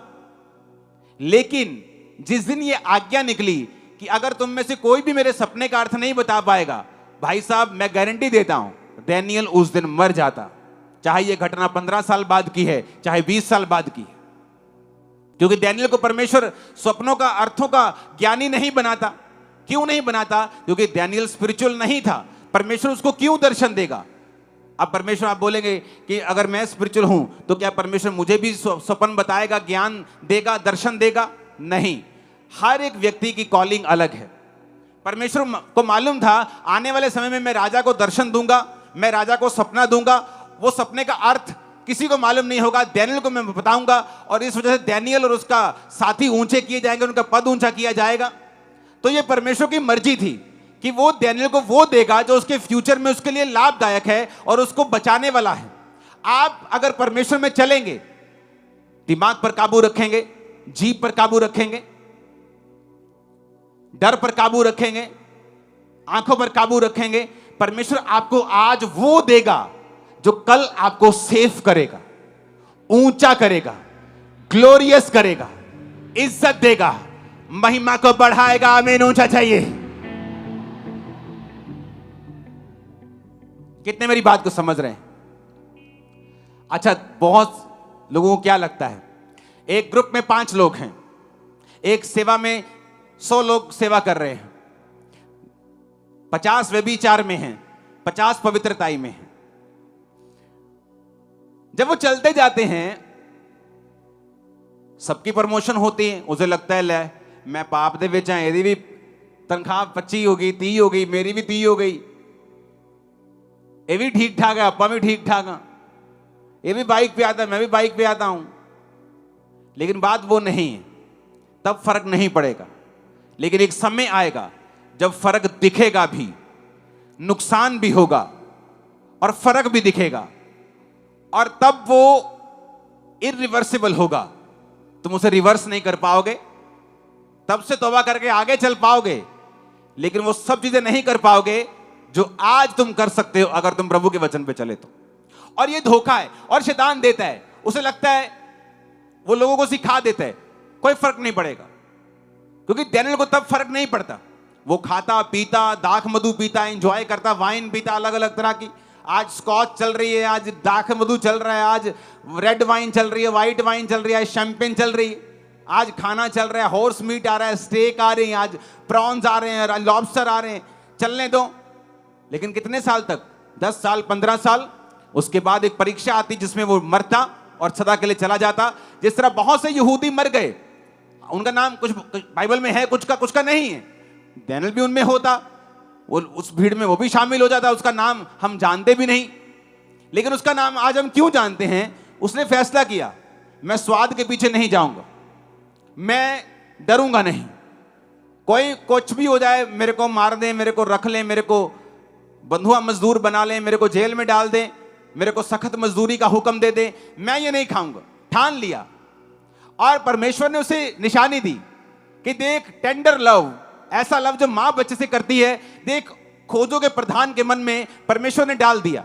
लेकिन जिस दिन ये आज्ञा निकली कि अगर तुम में से कोई भी मेरे सपने का अर्थ नहीं बता पाएगा, भाई साहब मैं गारंटी देता हूं डैनियल उस दिन मर जाता, चाहे ये घटना 15 साल बाद की है, चाहे 20 साल बाद की है। क्योंकि डैनियल को परमेश्वर स्वप्नों का, अर्थों का ज्ञानी नहीं बनाता। क्यों नहीं बनाता? क्योंकि डैनियल स्पिरिचुअल नहीं था। परमेश्वर उसको क्यों दर्शन देगा? अब परमेश्वर, आप बोलेंगे कि अगर मैं स्पिरिचुअल हूं तो क्या परमेश्वर मुझे भी स्वप्न बताएगा, ज्ञान देगा, दर्शन देगा? नहीं। हर एक व्यक्ति की कॉलिंग अलग है। परमेश्वर को मालूम था आने वाले समय में मैं राजा को दर्शन दूंगा, मैं राजा को सपना दूंगा, वो सपने का अर्थ किसी को मालूम नहीं होगा, डैनियल को मैं बताऊंगा, और इस वजह से डैनियल और उसका साथी ऊंचे किए जाएंगे, उनका पद ऊंचा किया जाएगा। तो ये परमेश्वर की मर्जी थी कि वो डैनियल को वो देगा जो उसके फ्यूचर में उसके लिए लाभदायक है और उसको बचाने वाला है। आप अगर परमेश्वर में चलेंगे, दिमाग पर काबू रखेंगे, जीभ पर काबू रखेंगे, डर पर काबू रखेंगे, आंखों पर काबू रखेंगे, परमेश्वर आपको आज वो देगा जो कल आपको सेफ करेगा, ऊंचा करेगा, ग्लोरियस करेगा, इज्जत देगा, महिमा को बढ़ाएगा। आमीन। ऊंचा चाहिए। कितने मेरी बात को समझ रहे हैं? अच्छा, बहुत लोगों को क्या लगता है, एक ग्रुप में 5 लोग हैं, एक सेवा में 100 लोग सेवा कर रहे हैं, 50 व्यभिचार में हैं, 50 पवित्रताई में हैं। जब वो चलते जाते हैं, सबकी प्रमोशन होती है, उसे लगता है ले मैं पाप दे विच हां, एदी भी तनख्वाह 25 हो गई, 30 हो गई, मेरी भी 30 हो गई, ये भी ठीक ठाक है, अपा भी ठीक ठाक है, ये भी बाइक पे आता है, मैं भी बाइक पे आता हूं। लेकिन बात वो नहीं है, तब फर्क नहीं पड़ेगा। लेकिन एक समय आएगा जब फर्क दिखेगा भी, नुकसान भी होगा और फर्क भी दिखेगा, और तब वो इरिवर्सिबल होगा। तुम उसे रिवर्स नहीं कर पाओगे, तब से तौबा करके आगे चल पाओगे, लेकिन वो सब चीजें नहीं कर पाओगे जो आज तुम कर सकते हो अगर तुम प्रभु के वचन पे चले तो। और ये धोखा है, और शैतान देता है, उसे लगता है वो लोगों को सिखा देता है, कोई फर्क नहीं पड़ेगा, क्योंकि डैनियल को तब फर्क नहीं पड़ता। वो खाता पीता, दाख मधु पीता, एंजॉय करता, वाइन पीता अलग अलग तरह की। आज स्कॉच चल रही है, आज दाख मधु चल रहा है, आज रेड वाइन चल रही है, व्हाइट वाइन चल रही है, शैंपेन चल रही है, आज खाना चल रहा है, हॉर्स मीट आ रहा है, स्टेक आ रहे हैं, आज प्रॉन्स आ रहे हैं, लॉबस्टर आ रहे हैं, चलने दो। लेकिन कितने साल तक? 10 साल, 15 साल। उसके बाद एक परीक्षा आती जिसमें वो मरता और सदा के लिए चला जाता। जिस तरह बहुत से यहूदी मर गए, उनका नाम कुछ बाइबल में है, कुछ का नहीं है, डैनियल भी उनमें होता, वो उस भीड़ में वो भी शामिल हो जाता, उसका नाम हम जानते भी नहीं। लेकिन उसका नाम आज हम क्यों जानते हैं? उसने फैसला किया, मैं स्वाद के पीछे नहीं जाऊंगा, मैं डरूंगा नहीं, कोई कुछ भी हो जाए, मेरे को मार दें, मेरे को रख लें, मेरे को बंधुआ मजदूर बना लें, मेरे को जेल में डाल दें, मेरे को सख्त मजदूरी का हुक्म दे दें, मैं ये नहीं खाऊंगा। ठान लिया। और परमेश्वर ने उसे निशानी दी कि देख, टेंडर लव, ऐसा लव जो मां बच्चे से करती है, देख खोजों के प्रधान के मन में परमेश्वर ने डाल दिया।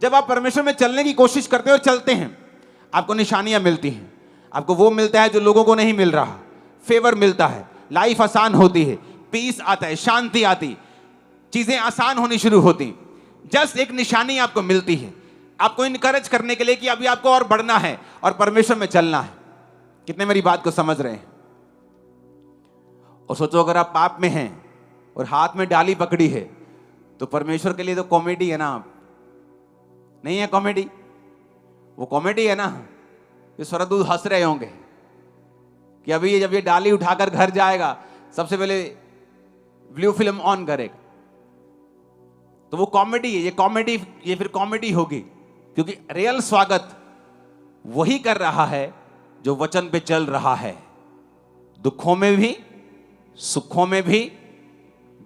जब आप परमेश्वर में चलने की कोशिश करते हो और चलते हैं, आपको निशानियां मिलती हैं। आपको वो मिलता है जो लोगों को नहीं मिल रहा, फेवर मिलता है, लाइफ आसान होती है, पीस आता है, शांति आती, चीजें आसान होनी शुरू होती। जस्ट एक निशानी आपको मिलती है, आपको इनकरेज करने के लिए कि अभी आपको और बढ़ना है और परमेश्वर में चलना है। कितने मेरी बात को समझ रहे हैं? और सोचो, अगर आप पाप में हैं और हाथ में डाली पकड़ी है, तो परमेश्वर के लिए तो कॉमेडी है ना। आप नहीं है कॉमेडी? वो कॉमेडी है ना, ये स्वर्गदूत हंस रहे होंगे कि अभी जब ये डाली उठाकर घर जाएगा, सबसे पहले ब्लू फिल्म ऑन करेगा। तो वो कॉमेडी है, ये फिर कॉमेडी होगी, क्योंकि रियल स्वागत वही कर रहा है जो वचन पे चल रहा है, दुखों में भी, सुखों में भी,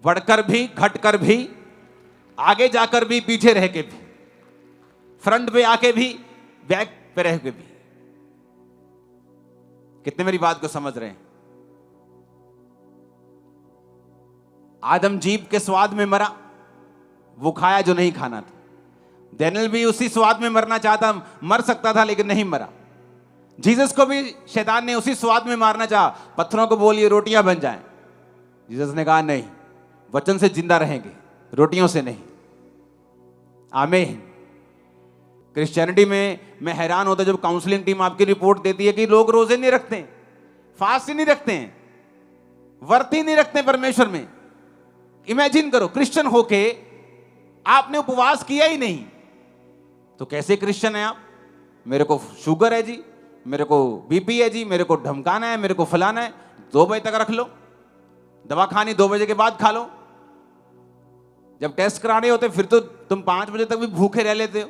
बढ़कर भी, घटकर भी, आगे जाकर भी, पीछे रह के भी, फ्रंट पे आके भी, बैक पे रह के भी। कितने मेरी बात को समझ रहे हैं? आदम जीभ के स्वाद में मरा, वो खाया जो नहीं खाना था। डैनियल भी उसी स्वाद में मरना चाहता, मर सकता था लेकिन नहीं मरा। जीसस को भी शैतान ने उसी स्वाद में मारना चाहा, पत्थरों को बोलिए रोटियां बन जाएं। जीसस ने कहा नहीं, वचन से जिंदा रहेंगे, रोटियों से नहीं। आमीन। क्रिश्चियनिटी में मैं हैरान होता जब काउंसलिंग टीम आपकी रिपोर्ट देती है कि लोग रोजे नहीं रखते, फास्ट ही नहीं रखते हैं, व्रत ही नहीं रखते परमेश्वर में। इमेजिन करो, क्रिश्चियन होके आपने उपवास किया ही नहीं, तो कैसे क्रिश्चियन है आप? मेरे को शुगर है जी, मेरे को बीपी है जी, मेरे को धमकाना है, मेरे को फलाना है, 2 बजे तक रख लो, दवा खानी 2 बजे के बाद खा लो। जब टेस्ट कराने होते फिर तो तुम 5 बजे तक भी भूखे रह लेते हो,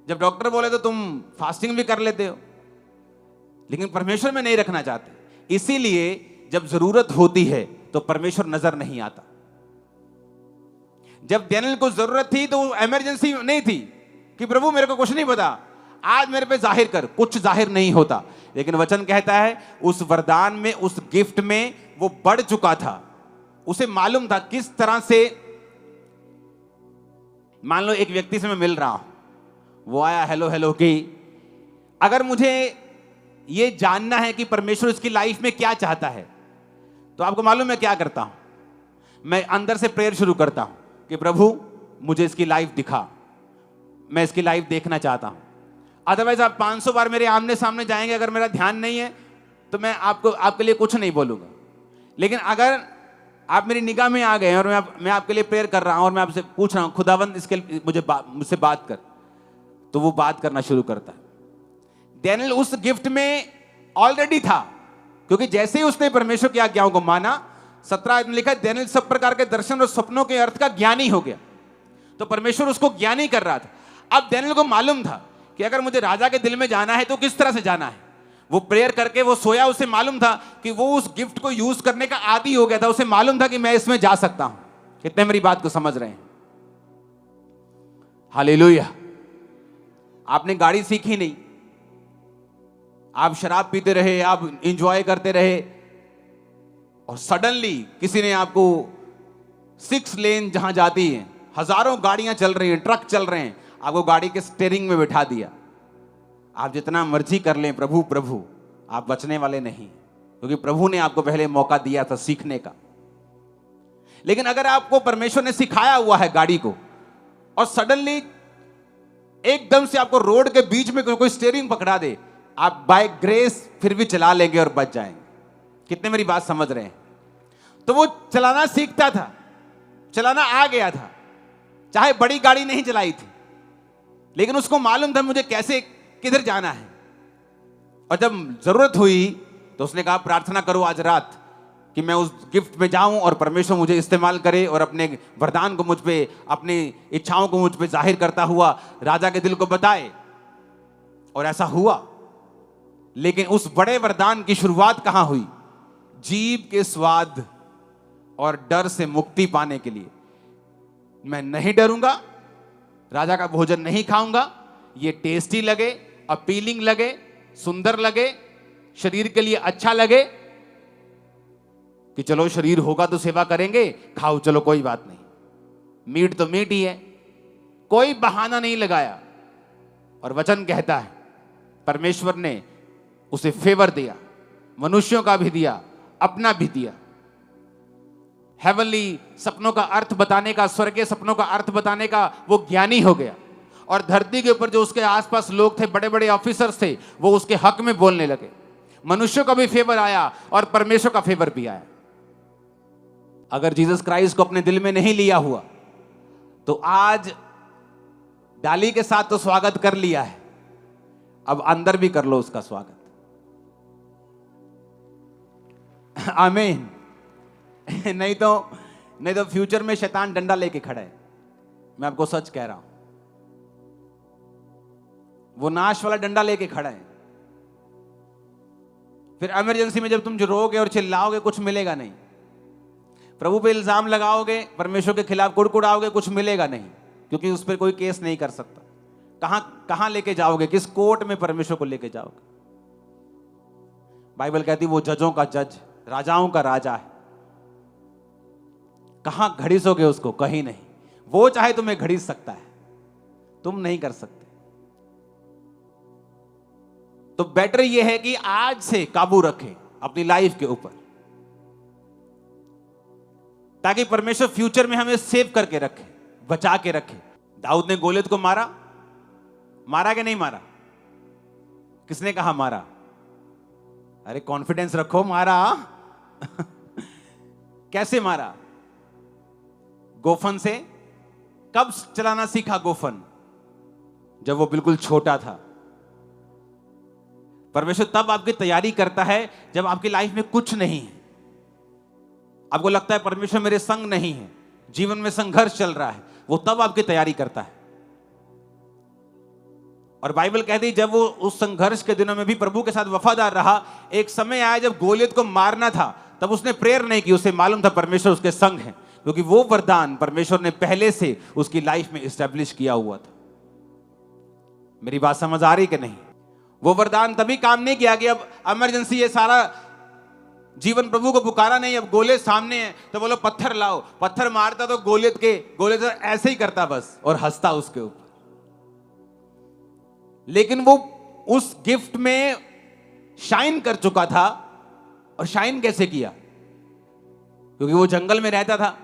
जब डॉक्टर बोले तो तुम फास्टिंग भी कर लेते हो, लेकिन परमेश्वर में नहीं रखना चाहते। इसीलिए जब जरूरत होती है तो परमेश्वर नजर नहीं आता। जब डैनियल को जरूरत थी तो इमरजेंसी नहीं थी कि प्रभु मेरे को कुछ नहीं पता, आज मेरे पे जाहिर कर, कुछ जाहिर नहीं होता। लेकिन वचन कहता है उस वरदान में, उस गिफ्ट में वो बढ़ चुका था। उसे मालूम था किस तरह से, मान लो एक व्यक्ति से मैं मिल रहा हूं, वो आया हेलो हेलो की, अगर मुझे ये जानना है कि परमेश्वर उसकी लाइफ में क्या चाहता है तो आपको मालूम है क्या करता हूं, मैं अंदर से प्रेयर शुरू करता हूं कि प्रभु मुझे इसकी लाइफ दिखा, मैं इसकी लाइफ देखना चाहता हूं। अदरवाइज आप 500 बार मेरे आमने सामने जाएंगे, अगर मेरा ध्यान नहीं है तो मैं आपके लिए कुछ नहीं बोलूंगा। लेकिन अगर आप मेरी निगाह में आ गए हैं और मैं आपके लिए प्रेयर कर रहा हूं और मैं आपसे पूछ रहा हूं खुदावंद इसके मुझसे बात कर, तो वो बात करना शुरू करता है। डैनियल उस गिफ्ट में ऑलरेडी था, क्योंकि जैसे ही उसने परमेश्वर की आज्ञाओं को माना, 17 में लिखा है डैनियल सब प्रकार के दर्शन और सपनों के अर्थ का ज्ञानी हो गया। तो परमेश्वर उसको ज्ञानी कर रहा था। अब डैनियल को मालूम था कि अगर मुझे राजा के दिल में जाना है तो किस तरह से जाना है। वो प्रेयर करके वो सोया, उसे मालूम था कि वो उस गिफ्ट को यूज करने का आदी हो गया था। उसे मालूम था कि मैं इसमें जा सकता हूं। कितने मेरी बात को समझ रहे हैं? हालेलुया। आपने गाड़ी सीखी नहीं, आप शराब पीते रहे, आप इंजॉय करते रहे, और सडनली किसी ने आपको 6 लेन जहां जाती है, हजारों गाड़ियां चल रही हैं, ट्रक चल रहे हैं, आपको गाड़ी के स्टीयरिंग में बिठा दिया। आप जितना मर्जी कर लें प्रभु प्रभु, आप बचने वाले नहीं, क्योंकि प्रभु ने आपको पहले मौका दिया था सीखने का। लेकिन अगर आपको परमेश्वर ने सिखाया हुआ है गाड़ी को, और सडनली एकदम से आपको रोड के बीच में कोई स्टीयरिंग पकड़ा दे, आप बाय ग्रेस फिर भी चला लेंगे और बच जाएंगे। कितने मेरी बात समझ रहे हैं? तो वो चलाना सीखता था, चलाना आ गया था, चाहे बड़ी गाड़ी नहीं चलाई थी, लेकिन उसको मालूम था मुझे कैसे किधर जाना है। और जब जरूरत हुई तो उसने कहा प्रार्थना करो आज रात कि मैं उस गिफ्ट में जाऊं और परमेश्वर मुझे इस्तेमाल करे और अपने वरदान को मुझ पे, अपनी इच्छाओं को मुझ पे जाहिर करता हुआ राजा के दिल को बताए। और ऐसा हुआ। लेकिन उस बड़े वरदान की शुरुआत कहां हुई? जीभ के स्वाद और डर से मुक्ति पाने के लिए। मैं नहीं डरूंगा, राजा का भोजन नहीं खाऊंगा, ये टेस्टी लगे, अपीलिंग लगे, सुंदर लगे, शरीर के लिए अच्छा लगे कि चलो शरीर होगा तो सेवा करेंगे, खाओ चलो कोई बात नहीं, मीट तो मीट ही है। कोई बहाना नहीं लगाया। और वचन कहता है परमेश्वर ने उसे फेवर दिया, मनुष्यों का भी दिया, अपना भी दिया। हेवनली सपनों का अर्थ बताने का, स्वर्गीय सपनों का अर्थ बताने का वो ज्ञानी हो गया। और धरती के ऊपर जो उसके आसपास लोग थे, बड़े बड़े ऑफिसर्स थे, वो उसके हक में बोलने लगे। मनुष्यों का भी फेवर आया और परमेश्वर का फेवर भी आया। अगर जीसस क्राइस्ट को अपने दिल में नहीं लिया हुआ तो आज डाली के साथ तो स्वागत कर लिया है, अब अंदर भी कर लो उसका स्वागत। आमीन। नहीं तो फ्यूचर में शैतान डंडा लेके खड़ा है। मैं आपको सच कह रहा हूं, वो नाश वाला डंडा लेके खड़ा है। फिर इमरजेंसी में जब तुम जो रोगे और चिल्लाओगे, कुछ मिलेगा नहीं। प्रभु पे इल्जाम लगाओगे, परमेश्वर के खिलाफ कुड़कुड़ाओगे, कुछ मिलेगा नहीं, क्योंकि उस पर कोई केस नहीं कर सकता। कहां लेके जाओगे? किस कोर्ट में परमेश्वर को लेके जाओगे? बाइबल कहती वो जजों का जज, राजाओं का राजा है। कहां घड़ीसोगे उसको? कहीं नहीं। वो चाहे तुम्हें घड़ीस सकता है, तुम नहीं कर सकते। तो बेटर यह है कि आज से काबू रखें अपनी लाइफ के ऊपर, ताकि परमेश्वर फ्यूचर में हमें सेव करके रखे, बचा के रखे। दाऊद ने गोलियत को मारा कि नहीं मारा? किसने कहा मारा? अरे कॉन्फिडेंस रखो, मारा। कैसे मारा? गोफन से। कब चलाना सीखा गोफन? जब वो बिल्कुल छोटा था। परमेश्वर तब आपकी तैयारी करता है जब आपकी लाइफ में कुछ नहीं है, आपको लगता है परमेश्वर मेरे संग नहीं है, जीवन में संघर्ष चल रहा है। वो तब आपकी तैयारी करता है। और बाइबल कहती है जब वो उस संघर्ष के दिनों में भी प्रभु के साथ वफादार रहा, एक समय आया जब गोलियत को मारना था, तब उसने प्रेयर नहीं की। उसे मालूम था परमेश्वर उसके संग है, क्योंकि वो वरदान परमेश्वर ने पहले से उसकी लाइफ में एस्टेब्लिश किया हुआ था। मेरी बात समझ आ रही कि नहीं? वो वरदान तभी काम नहीं किया कि अब इमरजेंसी है, सारा जीवन प्रभु को पुकारा नहीं, अब गोलियत सामने है तो बोलो पत्थर लाओ। पत्थर मारता तो गोलियत ऐसे ही करता बस और हंसता उसके ऊपर। लेकिन वो उस गिफ्ट में शाइन कर चुका था। और शाइन कैसे किया? क्योंकि वो जंगल में रहता था,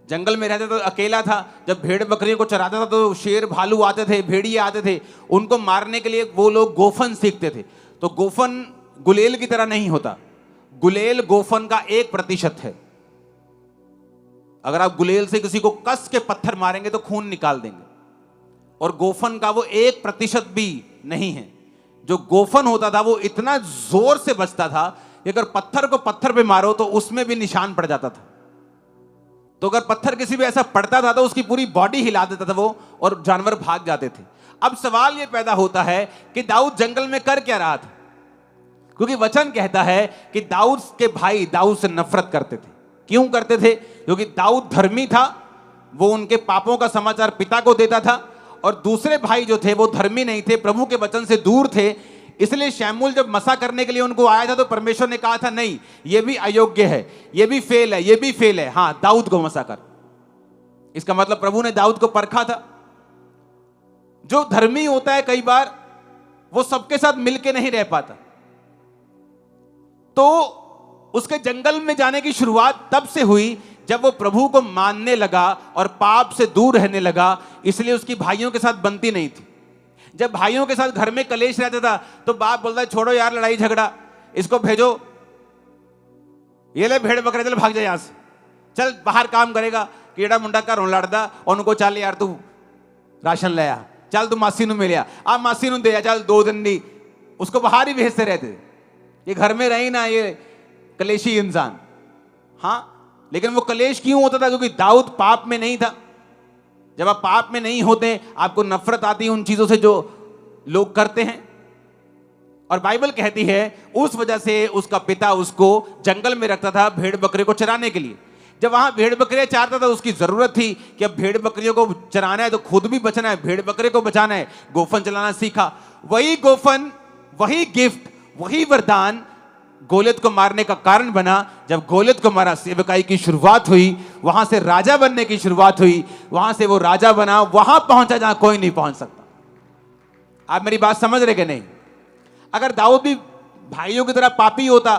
जंगल में रहता तो अकेला था। जब भेड़ बकरियों को चराता था तो शेर भालू आते थे, भेड़िए आते थे, उनको मारने के लिए वो लोग गोफन सीखते थे। तो गोफन गुलेल की तरह नहीं होता, गुलेल गोफन का 1% है। अगर आप गुलेल से किसी को कस के पत्थर मारेंगे तो खून निकाल देंगे, और गोफन का वो 1% भी नहीं है। जो गोफन होता था वो इतना जोर से बजता था कि अगर पत्थर को पत्थर पे मारो तो उसमें भी निशान पड़ जाता था। तो अगर पत्थर किसी भी ऐसा पड़ता था तो उसकी पूरी बॉडी हिला देता था वो, और जानवर भाग जाते थे। अब सवाल ये पैदा होता है कि दाऊद जंगल में कर क्या रहा था? क्योंकि वचन कहता है कि दाऊद के भाई दाऊद से नफरत करते थे। क्यों करते थे? क्योंकि दाऊद धर्मी था, वो उनके पापों का समाचार पिता को देता था, और दूसरे भाई जो थे वो धर्मी नहीं थे, प्रभु के वचन से दूर थे। इसलिए शमूएल जब मसा करने के लिए उनको आया था तो परमेश्वर ने कहा था नहीं, ये भी अयोग्य है, ये भी फेल है, ये भी फेल है, हाँ दाऊद को मसा कर। इसका मतलब प्रभु ने दाऊद को परखा था। जो धर्मी होता है कई बार वो सबके साथ मिलके नहीं रह पाता, तो उसके जंगल में जाने की शुरुआत तब से हुई जब वो प्रभु को मानने लगा और पाप से दूर रहने लगा। इसलिए उसकी भाइयों के साथ बनती नहीं थी। जब भाइयों के साथ घर में कलेश रहता था तो बाप बोलता है छोड़ो यार लड़ाई झगड़ा, इसको भेजो, ये ले भेड़ बकरे, चल भाग जा यहां से, चल बाहर काम करेगा, कीड़ा मुंडा का रोन लड़दा, उनको चल यार तू राशन ले आ, चल तू मासी नु मिलिया आ, मासी नु दे आ, चल 2 दिन नहीं, उसको बाहर ही भेजते रहते। ये घर में रही ना ये कलेशी इंसान। हाँ, लेकिन वो कलेश क्यों होता था? क्योंकि दाऊद पाप में नहीं था। जब आप पाप में नहीं होते आपको नफरत आती है उन चीजों से जो लोग करते हैं। और बाइबल कहती है उस वजह से उसका पिता उसको जंगल में रखता था भेड़ बकरे को चराने के लिए। जब वहां भेड़ बकरियां चारता था उसकी जरूरत थी कि अब भेड़ बकरियों को चराना है तो खुद भी बचना है, भेड़ बकरे को बचाना है। गोफन चलाना सीखा। वही गोफन, वही गिफ्ट, वही वरदान गोलियत को मारने का कारण बना। जब गोलियत को मारा, सेवकाई की शुरुआत हुई, वहां से राजा बनने की शुरुआत हुई, वहां से वो राजा बना, वहां पहुंचा जहां कोई नहीं पहुंच सकता। आप मेरी बात समझ रहे कि नहीं? अगर दाऊद भी भाइयों की तरह पापी होता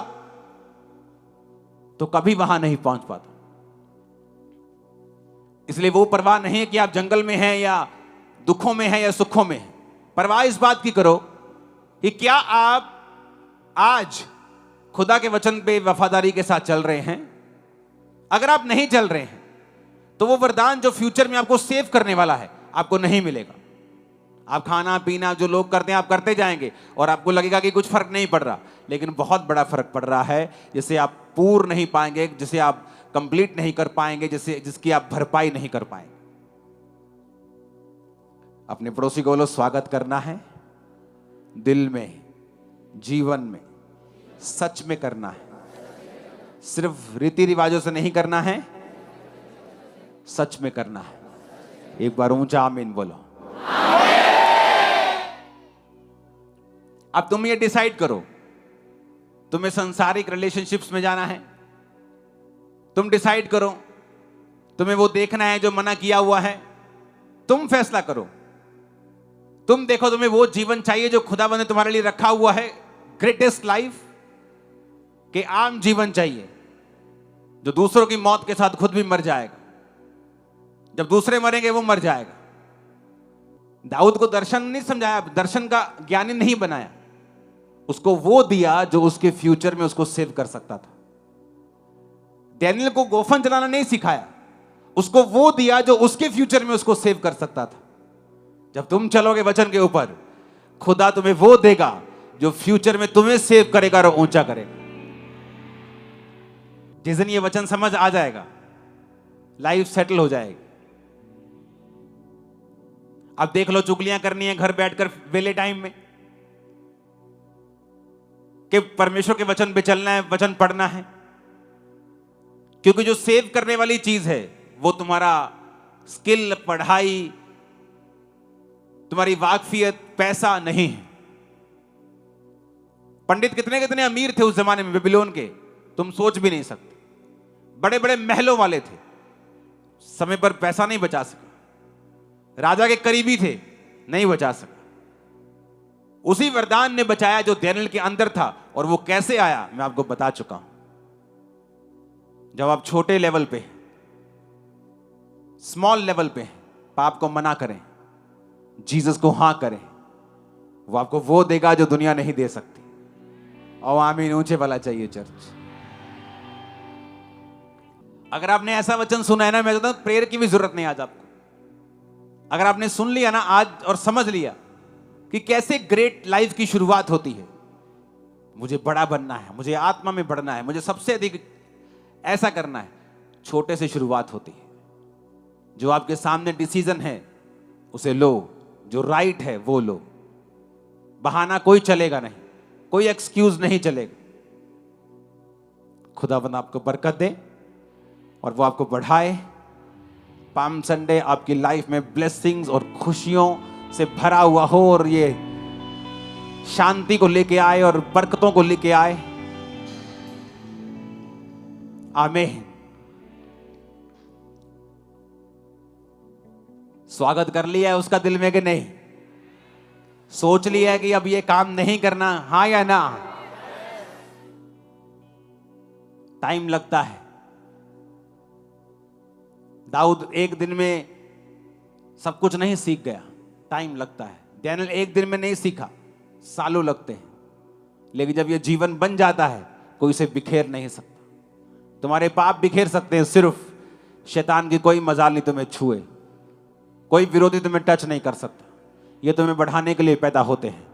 तो कभी वहां नहीं पहुंच पाता। इसलिए वो परवाह नहीं है कि आप जंगल में हैं या दुखों में हैं या सुखों में हैं। परवाह इस बात की करो कि क्या आप आज खुदा के वचन पे वफादारी के साथ चल रहे हैं। अगर आप नहीं चल रहे हैं तो वो वरदान जो फ्यूचर में आपको सेव करने वाला है आपको नहीं मिलेगा। आप खाना पीना जो लोग करते हैं आप करते जाएंगे और आपको लगेगा कि कुछ फर्क नहीं पड़ रहा, लेकिन बहुत बड़ा फर्क पड़ रहा है, जिसे आप पूर्ण नहीं पाएंगे, जिसे आप कंप्लीट नहीं कर पाएंगे, जिसकी आप भरपाई नहीं कर पाएंगे। अपने पड़ोसी को बोलो स्वागत करना है, दिल में, जीवन में, सच में करना है। सिर्फ रीति रिवाजों से नहीं करना है, सच में करना है। एक बार ऊंचा आमीन बोलो। अब तुम ये डिसाइड करो, तुम्हें सांसारिक रिलेशनशिप्स में जाना है। तुम डिसाइड करो, तुम्हें वो देखना है जो मना किया हुआ है। तुम फैसला करो। तुम देखो तुम्हें वो जीवन चाहिए जो खुदावंद ने तुम्हारे लिए रखा हुआ है, ग्रेटेस्ट लाइफ, कि आम जीवन चाहिए जो दूसरों की मौत के साथ खुद भी मर जाएगा। जब दूसरे मरेंगे वो मर जाएगा। दाऊद को दर्शन नहीं समझाया, दर्शन का ज्ञानी नहीं बनाया, उसको वो दिया जो उसके फ्यूचर में उसको सेव कर सकता था। डैनियल को गोफन चलाना नहीं सिखाया, उसको वो दिया जो उसके फ्यूचर में उसको सेव कर सकता था। जब तुम चलोगे वचन के ऊपर, खुदा तुम्हें वो देगा जो फ्यूचर में तुम्हें सेव करेगा और ऊंचा करेगा। जिस दिन ये वचन समझ आ जाएगा, लाइफ सेटल हो जाएगी। अब देख लो, चुगलियां करनी है घर बैठकर वेले टाइम में, कि परमेश्वर के वचन पे चलना है, वचन पढ़ना है। क्योंकि जो सेव करने वाली चीज है वो तुम्हारा स्किल, पढ़ाई, तुम्हारी वाकफियत, पैसा नहीं है। पंडित कितने कितने अमीर थे उस जमाने में बेबीलोन के, तुम सोच भी नहीं सकते। बड़े बड़े महलों वाले थे, समय पर पैसा नहीं बचा सका। राजा के करीबी थे, नहीं बचा सका। उसी वरदान ने बचाया जो दानियेल के अंदर था। और वो कैसे आया मैं आपको बता चुका हूं। जब आप छोटे लेवल पे, स्मॉल लेवल पे पाप को मना करें, जीसस को हां करें, वो आपको वो देगा जो दुनिया नहीं दे सकती। और आमीन ऊंचे वाला चाहिए चर्च। अगर आपने ऐसा वचन सुना है ना, मैं कहता हूं प्रेयर की भी जरूरत नहीं आज आपको। अगर आपने सुन लिया ना आज और समझ लिया कि कैसे ग्रेट लाइफ की शुरुआत होती है, मुझे बड़ा बनना है, मुझे आत्मा में बढ़ना है, मुझे सबसे अधिक ऐसा करना है, छोटे से शुरुआत होती है। जो आपके सामने डिसीजन है उसे लो, जो राइट है वो लो। बहाना कोई चलेगा नहीं, कोई एक्सक्यूज नहीं चलेगा। खुदावंद आपको बरकत दे और वो आपको बढ़ाए। पाम संडे आपकी लाइफ में ब्लेसिंग्स और खुशियों से भरा हुआ हो, और ये शांति को लेके आए और बरकतों को लेके आए। आमीन। स्वागत कर लिया है उसका दिल में कि नहीं? सोच लिया है कि अब ये काम नहीं करना, हां या ना? टाइम लगता है। दाऊद एक दिन में सब कुछ नहीं सीख गया, टाइम लगता है। दानियेल एक दिन में नहीं सीखा, सालों लगते हैं। लेकिन जब ये जीवन बन जाता है, कोई इसे बिखेर नहीं सकता। तुम्हारे पाप बिखेर सकते हैं, सिर्फ शैतान की कोई मजाल नहीं तुम्हें छुए, कोई विरोधी तुम्हें टच नहीं कर सकता। ये तुम्हें बढ़ाने के लिए पैदा होते हैं,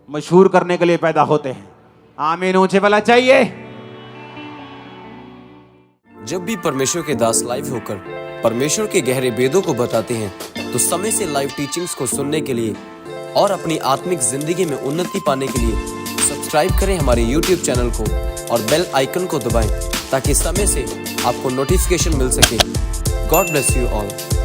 मशहूर करने के लिए पैदा होते हैं। आमीन ऊंचे वाला चाहिए। जब भी परमेश्वर के दास लाइव होकर परमेश्वर के गहरे वेदों को बताते हैं, तो समय से लाइव टीचिंग्स को सुनने के लिए और अपनी आत्मिक जिंदगी में उन्नति पाने के लिए सब्सक्राइब करें हमारे YouTube चैनल को और बेल आइकन को दबाएं, ताकि समय से आपको नोटिफिकेशन मिल सके। God bless you all.